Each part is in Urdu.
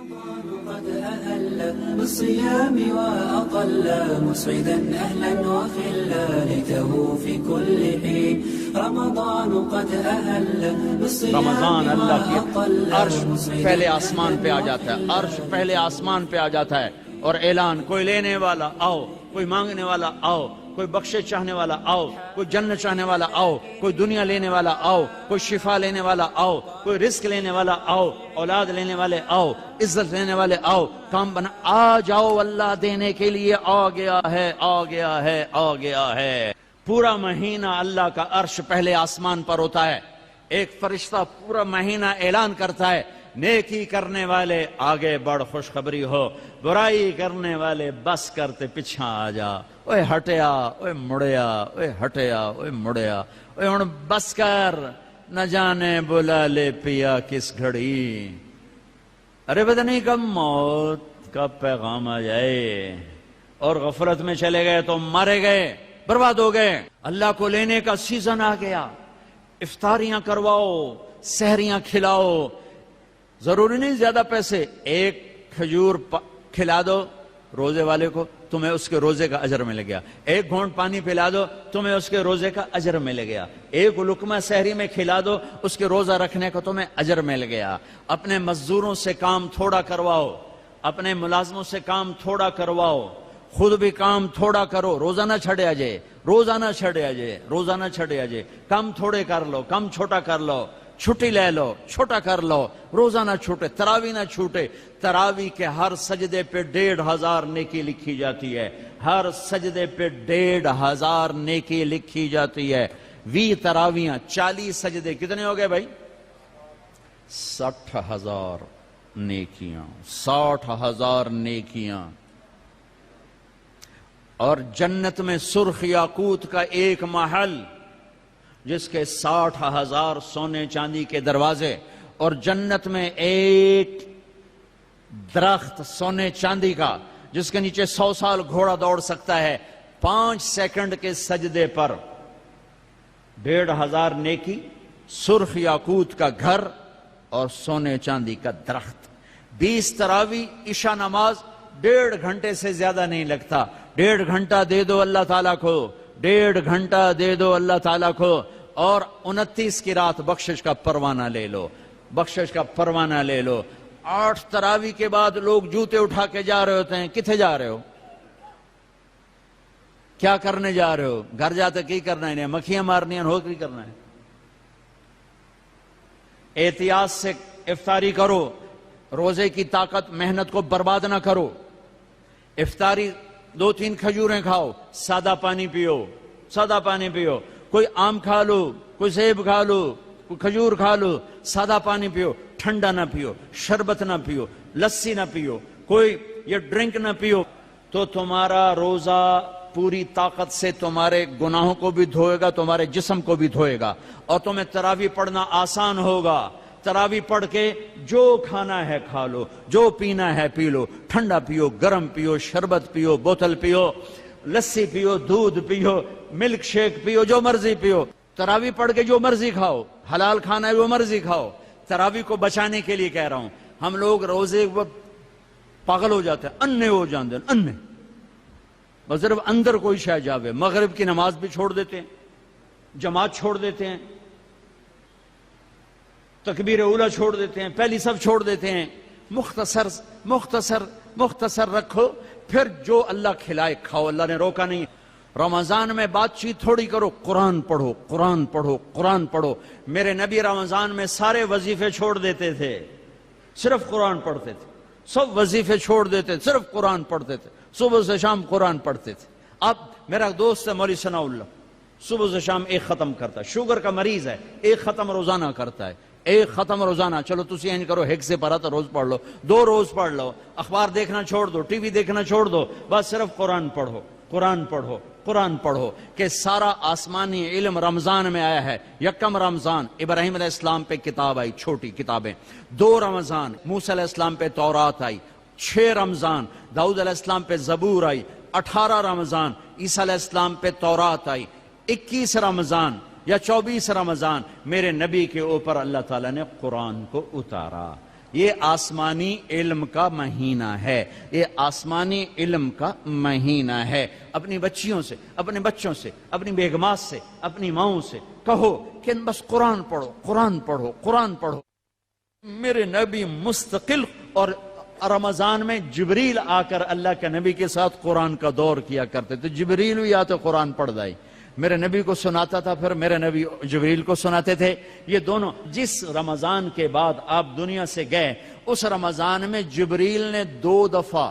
قد أهل بالصيام وأطل مسعدا أهلا وخلا ليته في كل حين رمضان قد أهل بالصيام رمضان اللہ کی وأطل عرش پہلے آسمان پہ آ جاتا ہے، عرش پہلے آسمان پہ آ جاتا ہے اور اعلان، کوئی لینے والا آؤ، کوئی مانگنے والا آؤ، کوئی بخشش چاہنے والا آؤ، کوئی جنت چاہنے والا آؤ، کوئی دنیا لینے والا آؤ، کوئی شفا لینے والا آؤ، کوئی رزق لینے والا آؤ، اولاد لینے والے آؤ، عزت لینے والے آؤ، کام بنا آ جاؤ، اللہ دینے کے لیے آ گیا ہے، آ گیا ہے، آ گیا ہے۔ پورا مہینہ اللہ کا عرش پہلے آسمان پر ہوتا ہے، ایک فرشتہ پورا مہینہ اعلان کرتا ہے، نیکی کرنے والے آگے بڑھ خوشخبری ہو، برائی کرنے والے بس کرتے پیچھا آ جا، اوے ہٹیا، اوے مڑیا، اوے ہٹیا، اوے مڑیا، اوے ہن بس کر، نہ جانے بلا لے پیا کس گھڑی، ارے پتہ نہیں کب موت کا پیغام آ جائے، اور غفلت میں چلے گئے تو مارے گئے، برباد ہو گئے۔ اللہ کو لینے کا سیزن آ گیا، افطاریاں کرواؤ، سحریاں کھلاؤ، ضروری نہیں زیادہ پیسے، ایک کھجور کھلا دو روزے والے کو، تمہیں اس کے روزے کا اجر مل گیا، ایک گھونٹ پانی پلا دو، تمہیں اس کے روزے کا اجر مل گیا، ایک لقمہ سحری میں کھلا دو، اس کے روزہ رکھنے کو تمہیں اجر مل گیا۔ اپنے مزدوروں سے کام تھوڑا کرواؤ، اپنے ملازموں سے کام تھوڑا کرواؤ، خود بھی کام تھوڑا کرو، روزہ نہ چھڑے آجے، روزہ نہ چھڑے آجے، روزہ نہ چھڑے آجے، کام تھوڑے کر لو، کام چھوٹا کر لو، چھٹی لے لو، چھوٹا کر لو، روزہ نہ چھوٹے، تراوی نہ چھوٹے۔ تراوی کے ہر سجدے پہ 1500 نیکی لکھی جاتی ہے، ہر سجدے پہ 1500 نیکی لکھی جاتی ہے۔ 20 تراویاں، 40 سجدے، کتنے ہو گئے بھائی؟ 60,000 نیکیاں، 60,000 نیکیاں۔ اور جنت میں سرخ یاقوت کا ایک محل جس کے 60,000 سونے چاندی کے دروازے، اور جنت میں ایک درخت سونے چاندی کا جس کے نیچے 100 سال گھوڑا دوڑ سکتا ہے، 5 سیکنڈ کے سجدے پر 1500 نیکی، سرخ یاقوت کا گھر اور سونے چاندی کا درخت۔ 20 تراوی، عشاء نماز 1.5 گھنٹے سے زیادہ نہیں لگتا، 1.5 گھنٹہ دے دو اللہ تعالیٰ کو، 1.5 گھنٹہ دے دو اللہ تعالیٰ کو، اور 29 کی رات بخشش کا پروانہ لے لو، بخشش کا پروانہ لے لو۔ 8 تراوی کے بعد لوگ جوتے اٹھا کے جا رہے ہوتے ہیں، کتنے جا رہے ہو؟ کیا کرنے جا رہے ہو؟ گھر جاتے کی کرنا ہے؟ مکھیاں مارنی ہو کی کرنا ہے؟ احتیاط سے افطاری کرو، روزے کی طاقت محنت کو برباد نہ کرو۔ افطاری 2-3 کھجوریں کھاؤ، سادہ پانی پیو، سادہ پانی پیو، کوئی آم کھا لو، کوئی سیب کھا لو، کوئی کھجور کھا لو، سادہ پانی پیو، ٹھنڈا نہ پیو، شربت نہ پیو، لسی نہ پیو، کوئی یہ ڈرنک نہ پیو، تو تمہارا روزہ پوری طاقت سے تمہارے گناہوں کو بھی دھوئے گا، تمہارے جسم کو بھی دھوئے گا، اور تمہیں تراویح پڑھنا آسان ہوگا۔ تراویح پڑھ کے جو کھانا ہے کھا لو، جو پینا ہے پی لو، ٹھنڈا پیو، گرم پیو، شربت پیو، بوتل پیو، لسی پیو، دودھ پیو، ملک شیک پیو، جو مرضی پیو۔ تراویح پڑھ کے جو مرضی کھاؤ، حلال کھانا ہے وہ مرضی کھاؤ۔ تراویح کو بچانے کے لیے کہہ رہا ہوں، ہم لوگ روزے پاگل ہو جاتے ہیں، انے ہو جاندے ہیں، انے بس صرف اندر کوئی شے جاوے، مغرب کی نماز بھی چھوڑ دیتے ہیں، جماعت چھوڑ دیتے ہیں، تکبیر اولیٰ چھوڑ دیتے ہیں، پہلی سب چھوڑ دیتے ہیں۔ مختصر مختصر مختصر رکھو، پھر جو اللہ کھلائے کھاؤ، اللہ نے روکا نہیں۔ رمضان میں بات چیت تھوڑی کرو، قرآن پڑھو، قرآن پڑھو، قرآن پڑھو۔ میرے نبی رمضان میں سارے وظیفے چھوڑ دیتے تھے، صرف قرآن پڑھتے تھے، سب وظیفے چھوڑ دیتے تھے، صرف قرآن پڑھتے تھے، صبح سے شام قرآن پڑھتے تھے۔ اب میرا دوست ہے مولوی ثناء اللہ، صبح سے شام ایک ختم کرتا ہے، شوگر کا مریض ہے، ایک ختم روزانہ کرتا ہے، ایک ختم روزانہ۔ چلو تسی این کرو، ہیک سے پڑھا تو روز پڑھ لو، 2 روز پڑھ لو، اخبار دیکھنا چھوڑ دو، ٹی وی دیکھنا چھوڑ دو، بس صرف قرآن پڑھو، قرآن پڑھو، قرآن پڑھو۔ کہ سارا آسمانی علم رمضان میں آیا ہے۔ یکم رمضان ابراہیم علیہ السلام پہ کتاب آئی، چھوٹی کتابیں۔ 2 رمضان موسیٰ علیہ السلام پہ تورات آئی۔ 6 رمضان داؤد علیہ السلام پہ زبور آئی۔ 18 رمضان عیسیٰ علیہ السلام پہ تورات آئی۔ 21 رمضان یا 24 رمضان میرے نبی کے اوپر اللہ تعالیٰ نے قرآن کو اتارا۔ یہ آسمانی علم کا مہینہ ہے، یہ آسمانی علم کا مہینہ ہے۔ اپنی بچیوں سے، اپنے بچوں سے، اپنی بیگمات سے، اپنی ماؤں سے کہو کہ بس قرآن پڑھو، قرآن پڑھو، قرآن پڑھو۔ میرے نبی مستقل، اور رمضان میں جبریل آ کر اللہ کے نبی کے ساتھ قرآن کا دور کیا کرتے تھے، جبریل بھی آتے قرآن پڑھ دائی، میرے نبی کو سناتا تھا، پھر میرے نبی جبریل کو سناتے تھے۔ یہ دونوں، جس رمضان کے بعد آپ دنیا سے گئے اس رمضان میں جبریل نے 2 دفعہ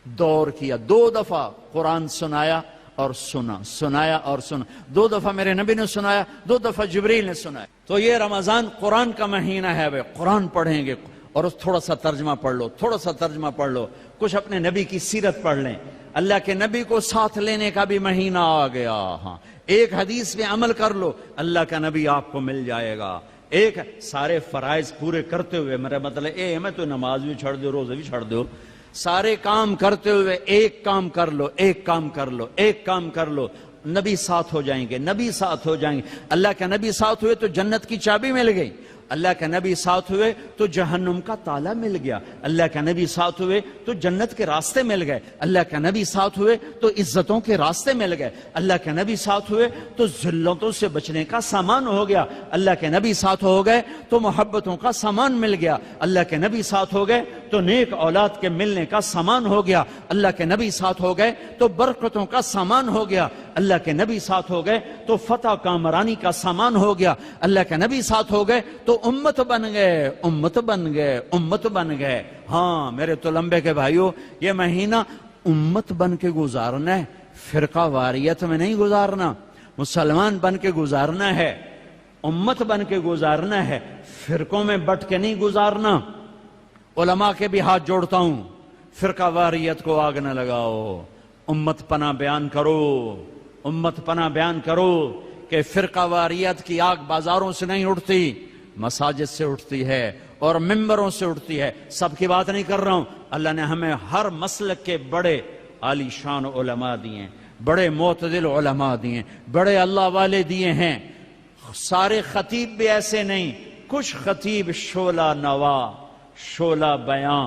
دور کیا، 2 دفعہ قرآن سنایا اور سنایا اور سنا، 2 دفعہ میرے نبی نے سنایا، 2 دفعہ جبریل نے سنایا۔ تو یہ رمضان قرآن کا مہینہ ہے، وہ قرآن پڑھیں گے، اور تھوڑا سا ترجمہ پڑھ لو، تھوڑا سا ترجمہ پڑھ لو، کچھ اپنے نبی کی سیرت پڑھ لیں۔ اللہ کے نبی کو ساتھ لینے کا بھی مہینہ آ گیا، ہاں ایک حدیث پہ عمل کر لو، اللہ کا نبی آپ کو مل جائے گا۔ ایک سارے فرائض پورے کرتے ہوئے، میرا مطلب میں تو نماز بھی چھڑ دو، روزے بھی چھڑ دو، سارے کام کرتے ہوئے ایک کام کر لو، ایک کام کر لو، ایک کام کر لو، نبی ساتھ ہو جائیں گے، نبی ساتھ ہو جائیں گے۔ اللہ کے نبی ساتھ ہوئے تو جنت کی چابی مل گئی، اللہ کے نبی ساتھ ہوئے تو جہنم کا تالا مل گیا، اللہ کے نبی ساتھ ہوئے تو جنت کے راستے مل گئے، اللہ کے نبی ساتھ ہوئے تو عزتوں کے راستے مل گئے، اللہ کے نبی ساتھ ہوئے تو ذلتوں سے بچنے کا سامان ہو گیا، اللہ کے نبی ساتھ ہو گئے تو محبتوں کا سامان مل گیا، اللہ کے نبی ساتھ ہو گئے تو نیک اولاد کے ملنے کا سامان ہو گیا، اللہ کے نبی ساتھ ہو گئے تو برکتوں کا سامان ہو گیا، اللہ کے نبی ساتھ ہو گئے تو فتح کامرانی کا سامان ہو گیا، اللہ کے نبی ساتھ ہو گئے تو امت بن گئے، امت بن گئے، امت بن گئے۔ ہاں میرے تلمبے کے بھائیوں، یہ مہینہ امت بن کے گزارنا ہے، فرقہ واریت میں نہیں گزارنا، مسلمان بن کے گزارنا ہے، امت بن کے گزارنا ہے، فرقوں میں بٹ کے نہیں گزارنا۔ علماء کے بھی ہاتھ جوڑتا ہوں، فرقہ واریت کو آگ نہ لگاؤ، امت پناہ بیان کرو، امت پناہ بیان کرو کہ فرقہ واریت کی آگ بازاروں سے نہیں اٹھتی، مساجد سے اٹھتی ہے اور ممبروں سے اٹھتی ہے۔ سب کی بات نہیں کر رہا ہوں، اللہ نے ہمیں ہر مسلک کے بڑے عالی شان علماء دیے، بڑے معتدل علماء دیے، بڑے اللہ والے دیے ہیں۔ سارے خطیب بھی ایسے نہیں، کچھ خطیب شعلہ نوا، شعلہ بیاں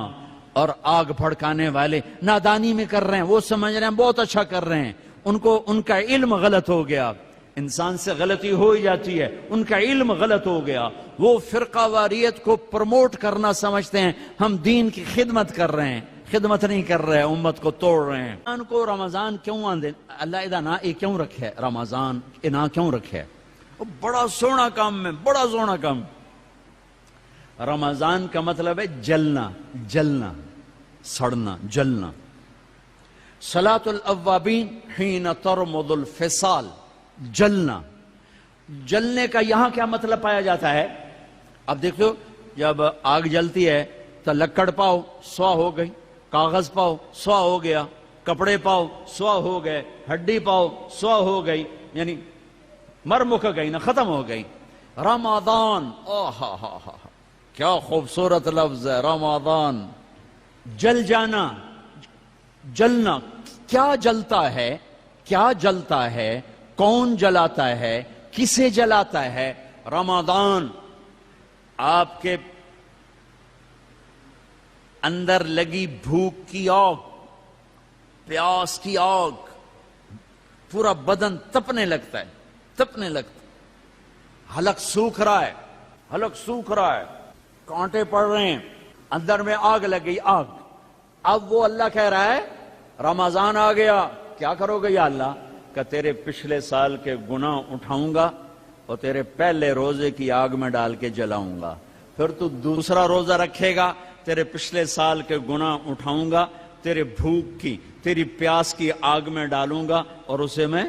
اور آگ بھڑکانے والے نادانی میں کر رہے ہیں، وہ سمجھ رہے ہیں بہت اچھا کر رہے ہیں، ان کا علم غلط ہو گیا۔ انسان سے غلطی ہو ہی جاتی ہے، ان کا علم غلط ہو گیا، وہ فرقہ واریت کو پروموٹ کرنا سمجھتے ہیں، ہم دین کی خدمت کر رہے ہیں، خدمت نہیں کر رہے ہیں، امت کو توڑ رہے ہیں۔ ان کو رمضان کیوں آندے اللہ ادا نا یہ کیوں رکھے، رمضان انا کیوں رکھے؟ وہ بڑا سونا کام ہے، بڑا سونا کام۔ رمضان کا مطلب ہے جلنا، جلنا، سڑنا، جلنا۔ صلاۃ الاوابین حین ترمض الفصال، جلنا۔ جلنے کا یہاں کیا مطلب پایا جاتا ہے؟ اب دیکھو، جب آگ جلتی ہے تو لکڑ پاؤ، سوا ہو گئی، کاغذ پاؤ، سوا ہو گیا، کپڑے پاؤ، سوا ہو گئے، ہڈی پاؤ، سوا ہو گئی، یعنی مر مک گئی نا، ختم ہو گئی۔ رمضان، ہا ہا ہا، کیا خوبصورت لفظ ہے رمضان۔ جل جانا، جلنا۔ کیا جلتا ہے؟ کیا جلتا ہے؟ کون جلاتا ہے؟ کسے جلاتا ہے؟ رمضان آپ کے اندر لگی بھوک کی آگ، پیاس کی آگ، پورا بدن تپنے لگتا ہے، تپنے لگتا ہے، حلق سوکھ رہا ہے، حلق سوکھ رہا ہے، کانٹے پڑ رہے ہیں، اندر میں آگ لگ گئی، آگ۔ اب وہ اللہ کہہ رہا ہے رمضان آ گیا، کیا کرو گے یا اللہ؟ کہ تیرے پچھلے سال کے گناہ اٹھاؤں گا اور تیرے پہلے روزے کی آگ میں ڈال کے جلاؤں گا، پھر تو دوسرا روزہ رکھے گا، تیرے پچھلے سال کے گناہ اٹھاؤں گا، تیرے بھوک کی، تیری پیاس کی آگ میں ڈالوں گا اور اسے میں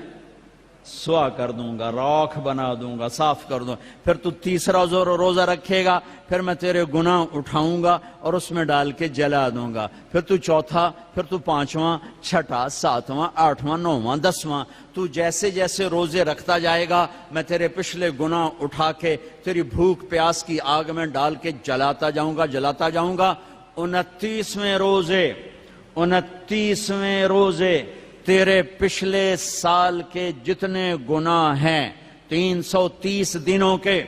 سوا کر دوں گا، راکھ بنا دوں گا، صاف کر دوں گا، پھر تو تیسرا روزہ رکھے گا، پھر میں تیرے گناہ اٹھاؤں گا اور اس میں ڈال کے جلا دوں گا، پھر تو چوتھا، پھر تو پانچواں، چھٹا، ساتواں، آٹھواں، نواں، دسواں، تو جیسے جیسے روزے رکھتا جائے گا میں تیرے پچھلے گناہ اٹھا کے تیری بھوک پیاس کی آگ میں ڈال کے جلاتا جاؤں گا، جلاتا جاؤں گا۔ 29ویں روزے تیرے پچھلے سال کے جتنے گناہ ہیں 330 دنوں کے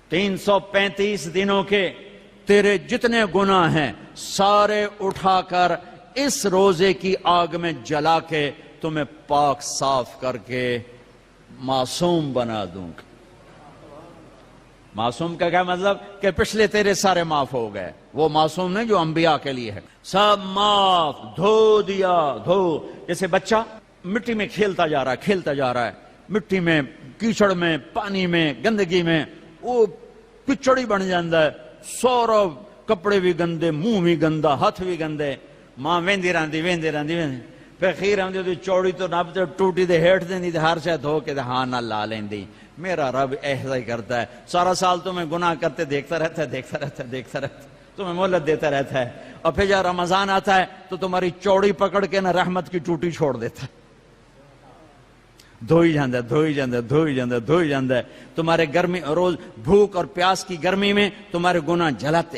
335 دنوں کے تیرے جتنے گناہ ہیں سارے اٹھا کر اس روزے کی آگ میں جلا کے تمہیں پاک صاف کر کے معصوم بنا دوں گا۔ معصوم کا کیا مطلب؟ کہ پچھلے تیرے سارے معاف ہو گئے۔ وہ معصوم نہیں جو انبیاء کے لیے ہے، سب معاف، دھو دیا، دھو۔ جیسے بچہ مٹی میں کھیلتا جا رہا ہے، مٹی میں، کیچڑ میں، پانی میں، گندگی میں، وہ کچڑی بن جاتا ہے، سارا کپڑے بھی گندے، منہ بھی گندا، ہاتھ بھی گندے۔ ماں ویندی رہندی پھر خیر آندی تو چوڑی تو نب تے ٹوٹی دے ہیٹھ دیندی تے ہر شے دھو کے تے ہاں نہ لا لیندی۔ میرا رب ایسا ہی کرتا ہے، سارا سال تمہیں گناہ کرتے دیکھتا رہتا ہے، تمہیں مہلت دیتا رہتا ہے، اور پھر جب رمضان آتا ہے تو تمہاری چوڑی پکڑ کے نہ رحمت کی ٹوٹی چھوڑ دیتا ہے، دھوئی جاندہ ہے۔ تمہارے گرمی روز بھوک اور پیاس کی گرمی میں تمہارے گناہ جلاتے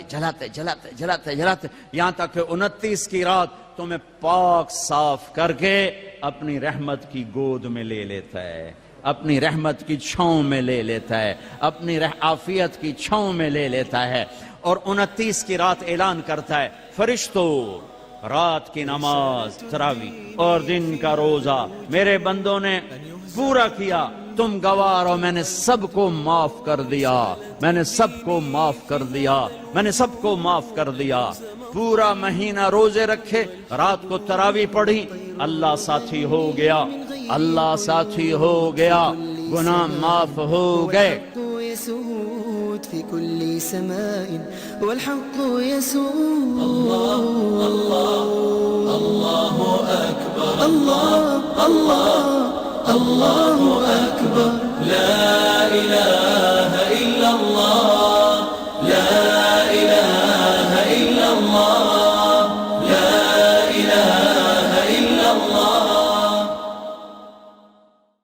یہاں تک کہ 29 کی رات تمہیں پاک صاف کر کے اپنی رحمت کی گود میں لے لیتا ہے، اپنی رحمت کی چھاؤں میں لے لیتا ہے، اپنی عافیت کی چھاؤں میں لے لیتا ہے۔ اور 29 کی رات اعلان کرتا ہے، فرشتوں، رات کی نماز تراویح اور دن کا روزہ میرے بندوں نے پورا کیا، تم گوار ہو، میں نے سب کو معاف کر دیا۔ پورا مہینہ روزے رکھے، رات کو تراویح پڑھی، اللہ ساتھی ہو گیا، گناہ معاف ہو گئے۔ يسود في كل سماء والحق يسود الله أكبر الله أكبر لا إله